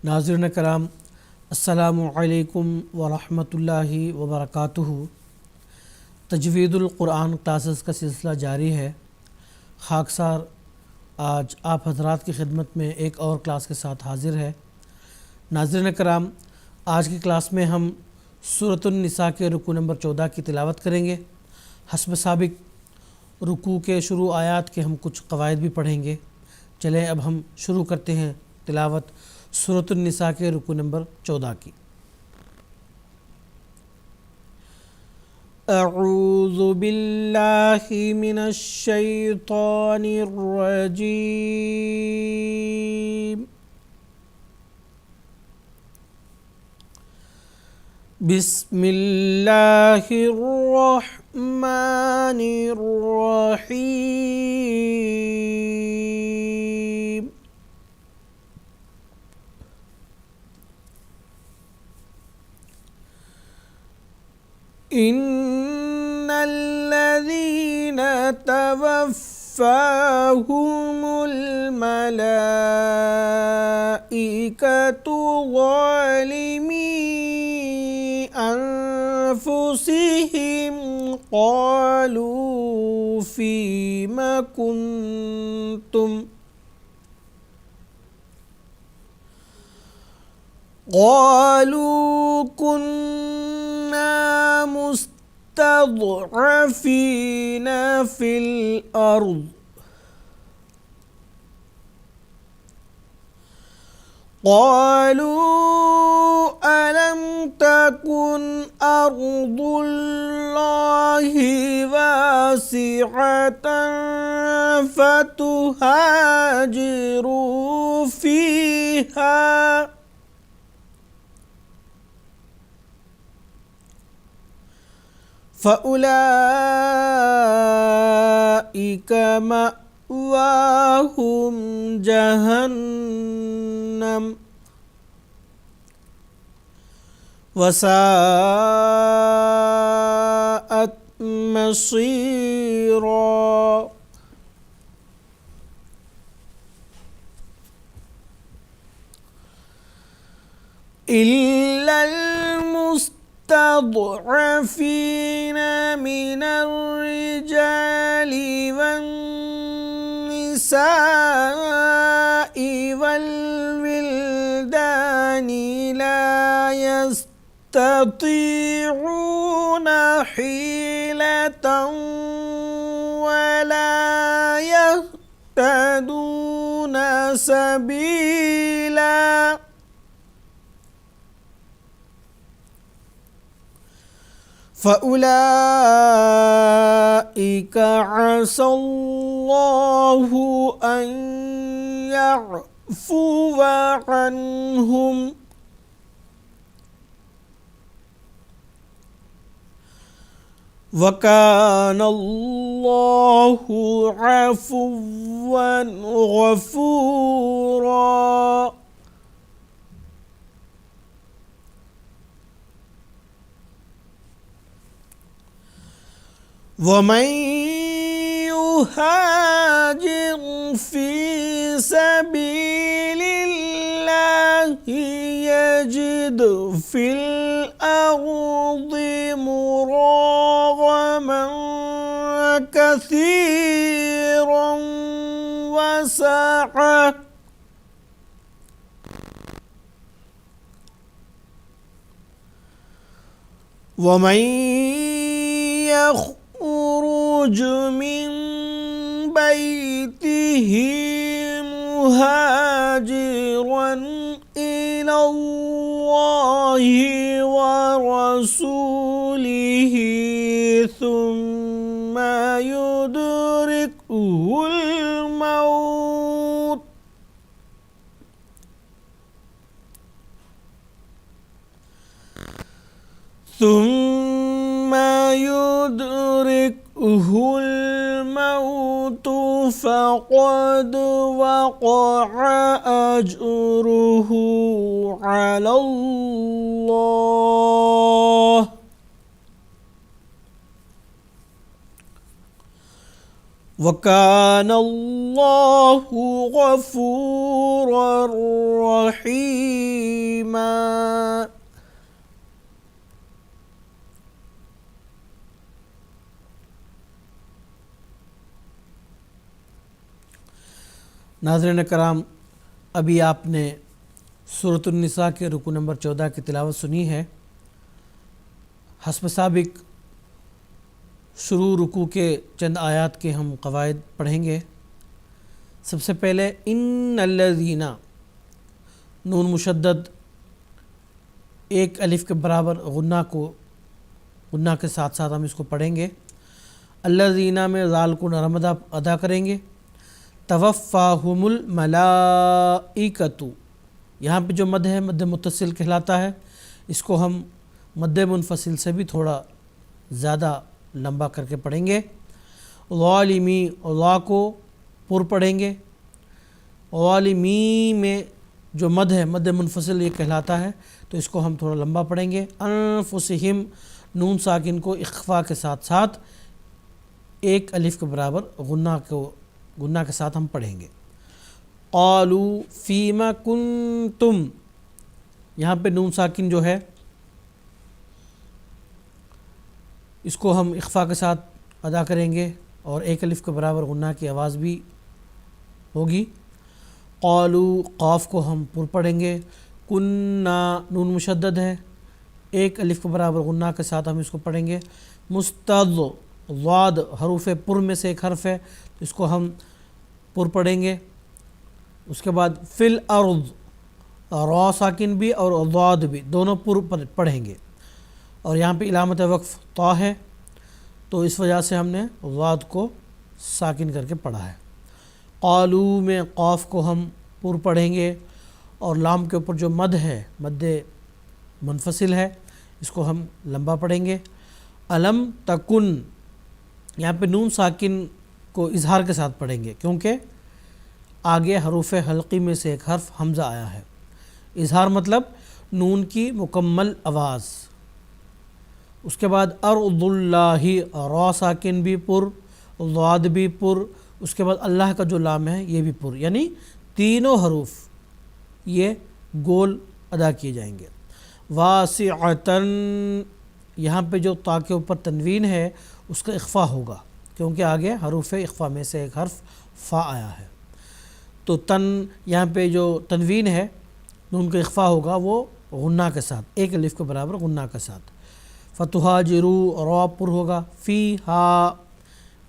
ناظرین کرام، السلام علیکم ورحمۃ اللہ وبرکاتہ۔ تجوید القرآن کلاسز کا سلسلہ جاری ہے۔ خاکسار آج آپ حضرات کی خدمت میں ایک اور کلاس کے ساتھ حاضر ہے۔ ناظرین کرام، آج کی کلاس میں ہم سورۃ النساء کے رکوع نمبر 14 کی تلاوت کریں گے۔ حسب سابق رکوع کے شروع آیات کے ہم کچھ قواعد بھی پڑھیں گے۔ چلیں اب ہم شروع کرتے ہیں تلاوت سورۃ النساء کے رکوع نمبر 14 کی۔ اعوذ باللہ من الشیطان الرجیم، بسم اللہ الرحمن الرحیم۔ ان الذین توفاهم الملائکۃ ظالمی انفسهم قالوا فیم کنتم قالوا كنا مستضعفين في الأرض قالوا ألم تكن أرض الله واسعة فتهاجروا فيها فَأُولَئِكَ مَأْوَاهُمْ جَهَنَّمُ وَسَاءَتْ مَصِيرًا۔ إِلَّا المستضعفين من الرجال والنساء والولدان لا يستطيعون حيلة ولا يهتدون سبيلا فَأُولَئِكَ عَسَى اللَّهُ أَن يَعْفُوَ عَنْهُمْ وَكَانَ اللَّهُ عَفُوًّا غَفُورًا۔ وَمَن يُهَاجِرْ فِي سَبِيلِ اللَّهِ يَجِدْ فِي الْأَرْضِ مُرَاغَمًا كَثِيرًا وَسَعَةً وَمَن يخرج من بيته مهاجرا إلى الله ورسوله ثم يدركه الموت فقد وقع أجره على الله وَكَانَ اللَّهُ غَفُورًا رَحِيمًا۔ नाज़रीन कराम, अभी आपने सूरत उन-निसा के रुकू नंबर 14 की तिलावत सुनी है। हस्ब साबिक शुरू रुकू के चंद आयात के हम क़वाइद पढ़ेंगे। सबसे पहले इन्नल्लज़ीना, नून मुशद्दद एक अलिफ के बराबर गुन्ना के साथ साथ हम इसको पढ़ेंगे। अल्लज़ीना में ज़ाल को नरम अदा करेंगे। तवफ़्फ़ाहुमुल मलाइकतु, यहाँ पे जो मद है मद मुत्तसिल कहलाता है। इसको हम मद मुनफसिल से भी थोड़ा ज़्यादा लंबा करके पढ़ेंगे। ज़ालिमी, ज़ा को पुर पढ़ेंगे। ज़ालिमी में जो मद है मद मुनफसिल ये कहलाता है, तो इसको हम थोड़ा लंबा पढ़ेंगे। अनफुसिहिम, नून साकिन को इख्फा के साथ साथ एक अलिफ के बराबर गुन्ना के साथ हम पढ़ेंगे। क़ालू फ़ीमा कुन्तुम, यहाँ पे नून साकिन जो है इसको हम इख्फा के साथ अदा करेंगे और एक अलिफ के बराबर गुन्ना की आवाज़ भी होगी। क़ालू, क़ाफ को हम पुर पढ़ेंगे। कुन्ना, नून मुशद्दद है, एक अलिफ के बराबर गुन्ना के साथ हम इसको पढ़ेंगे। मुस्तद, ज़ाद हरूफ पुर में से एक हर्फ है, तो इसको हम पुर पढ़ेंगे। उसके बाद फ़िल अर्ज़, रा साकिन भी और ज़ाद भी दोनों पुर पढ़ेंगे। और यहाँ पे इलामत वक्फ़ ता है, तो इस वजह से हमने ज़ाद को साकिन करके पढ़ा है। क़ालू में क़ाफ को हम पुर पढ़ेंगे और लाम के ऊपर जो मद है मद मुनफसिल है, इसको हम लंबा पढ़ेंगे। अलम तकुन, यहाँ पे नून साकिन को इजहार के साथ पढ़ेंगे क्योंकि आगे हरूफ हल्की में से एक हर्फ हमज़ा आया है। इजहार मतलब नून की मुकम्मल आवाज़। उसके बाद अर्दुल्लाही, रा साकिन भी पुर, ज़ाद भी पुर, उसके बाद अल्लाह का जो लाम है ये भी पुर, यानी तीनों हरूफ ये गोल अदा किए जाएंगे। वासिअतन, यहाँ पे जो ता के ऊपर तनवीन है उसका इख्फा होगा क्योंकि आगे हरूफ इख्फा में से एक हर्फ फ़ा आया है। तो तन, यहाँ पे जो तनवीन है नून का इख्फा होगा वो गुन्ना के साथ, एक अलिफ के बराबर गुन्ना के साथ। फतुहाजिरू, रा पुर होगा। फ़ी हा,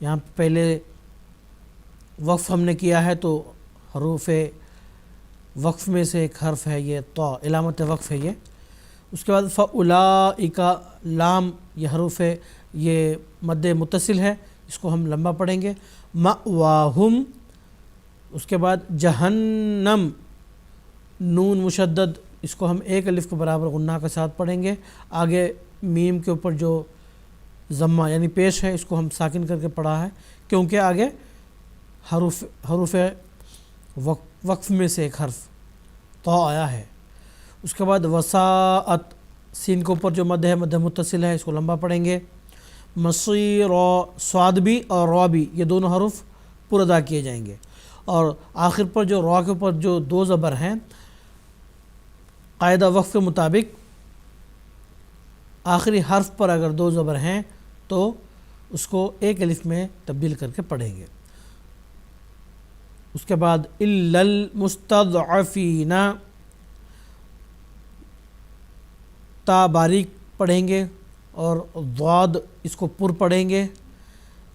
यहाँ पे पहले वक्फ़ हमने किया है तो हरूफ वक्फ़ में से एक हर्फ है ये तो, इलामत वक्फ़ है ये। उसके बाद फ़उलाइका, लाम ये हरूफ ये मद मुत्तसिल है, इसको हम लंबा पढ़ेंगे। मअवाहुम, उसके बाद जहन्नम, नून मुशद्दद, इसको हम एक अलिफ के बराबर गुन्ना के साथ पढ़ेंगे। आगे मीम के ऊपर जो ज़म्मा यानी पेश है इसको हम साकिन करके पढ़ा है क्योंकि आगे हरूफ वक्फ़ में से एक हर्फ तो आया है। उसके बाद वसाअत, सीन के ऊपर जो मद है मद मुत्तसिल है, इसको लंबा पढ़ेंगे। मसीर, स्वाद भी और रा भी ये दोनों हरूफ पुर अदा किए जाएंगे। और आखिर पर जो रा के ऊपर जो दो ज़बर हैं, कायदा वक्फ़ के मुताबिक आखिरी हर्फ पर अगर दो ज़बर हैं तो उसको एक अलिफ में तब्दील करके पढ़ेंगे। उसके बाद इल्लल मुस्तज़अफ़ीना, ता बारीक पढ़ेंगे और ज़ाद इसको पुर पढ़ेंगे।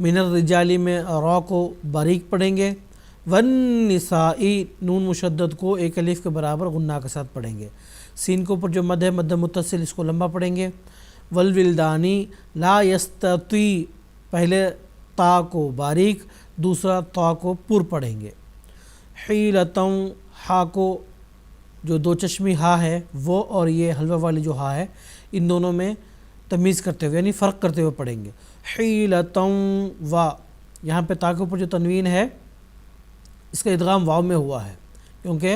मिनर रिजाली में रा को बारीक पढ़ेंगे। वन निसाई, नून मुशद्दद को एक अलिफ के बराबर गुन्ना के साथ पढ़ेंगे। सीन के ऊपर जो मद है मद मुत्तसिल, इसको लंबा पढ़ेंगे। वल विल्दानी, ला यस्तती, पहले ता को बारीक, दूसरा ता को पुर पढ़ेंगे। हीलतम, हा को जो दो चश्मी हा है वो और ये हलवा वाली जो हा है इन दोनों में तमीज़ करते हुए यानी फ़र्क करते हुए पढ़ेंगे। हीलतम वा, यहाँ पे ता के ऊपर जो तनवीन है इसका इदगाम वाव में हुआ है क्योंकि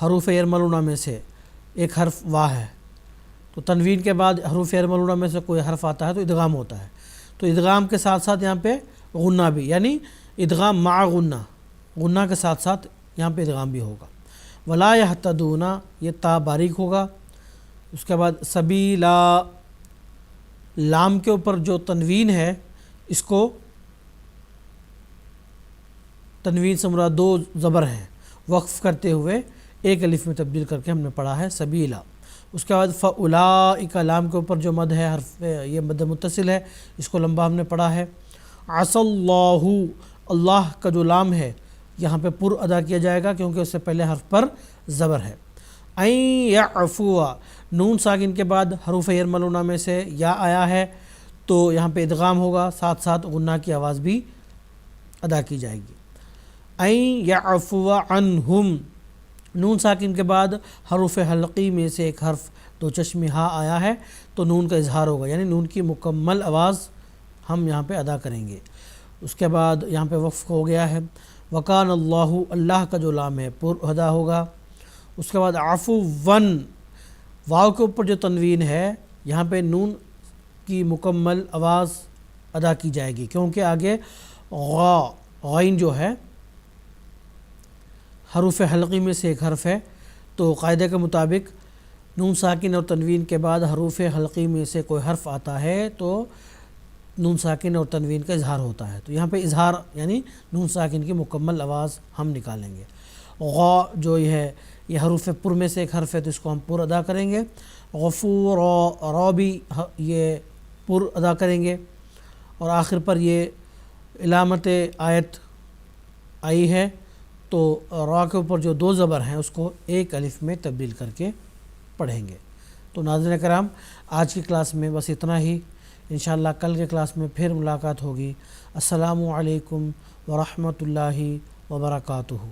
हरूफ यरमलूना में से एक हर्फ वा है, तो तनवीन के बाद हरूफ यरमलूना में से कोई हर्फ आता है तो इदगाम होता है। तो इदगाम के साथ साथ यहाँ पे गुन्ना भी, यानी इदगाम मा गुन्ना, गुन्ना के साथ साथ यहाँ पे इदगाम भी होगा। वला यहतदूना, ये ता बारीक होगा। उसके बाद सबीला, लाम के ऊपर जो तनवीन है इसको, तनवीन से मुराद दो ज़बर हैं, وقف کرتے ہوئے ایک الف میں تبدیل کر کے ہم نے پڑھا ہے سبیلا۔ اس کے بعد فاولئک لام کے اوپر جو مد ہے حرف یہ مد متصل ہے، اس کو لمبا ہم نے پڑھا ہے۔ عسی اللہ، اللہ کا جو لام ہے یہاں پہ پر ادا کیا جائے گا کیونکہ اس سے پہلے حرف پر زبر ہے۔ این یعفو، نون ساکن کے بعد حروف یرملونہ میں سے یا آیا ہے تو یہاں پہ ادغام ہوگا، ساتھ ساتھ غنہ کی آواز بھی ادا کی جائے گی۔ این یعفو عنہم، نون ساکن کے بعد حروف حلقی میں سے ایک حرف دو چشمی ہا آیا ہے تو نون کا اظہار ہوگا، یعنی نون کی مکمل آواز ہم یہاں پہ ادا کریں گے۔ اس کے بعد یہاں پہ وقف ہو گیا ہے۔ وکان اللہ، اللہ کا جو لام ہے پر ادا ہوگا۔ اس کے بعد عفواً، واو کے اوپر جو تنوین ہے یہاں پہ نون کی مکمل آواز ادا کی جائے گی کیونکہ آگے غین جو ہے حروف حلقی میں سے ایک حرف ہے، تو قاعدے کے مطابق نون ساکن اور تنوین کے بعد حروف حلقی میں سے کوئی حرف آتا ہے تو نون ساکن اور تنوین کا اظہار ہوتا ہے، تو یہاں پہ اظہار یعنی نون ساکن کی مکمل آواز ہم نکالیں گے۔ غا جو یہ ہے یہ حروف پر میں سے ایک حرف ہے تو اس کو ہم پر ادا کریں گے۔ غفور، را بھی یہ پر ادا کریں گے، اور آخر پر یہ علامت آیت آئی ہے تو را کے اوپر جو دو زبر ہیں اس کو ایک الف میں تبدیل کر کے پڑھیں گے۔ تو ناظرین کرام، آج کی کلاس میں بس اتنا ہی، انشاءاللہ کل کے کلاس میں پھر ملاقات ہوگی۔ السلام علیکم ورحمۃ اللہ وبرکاتہ۔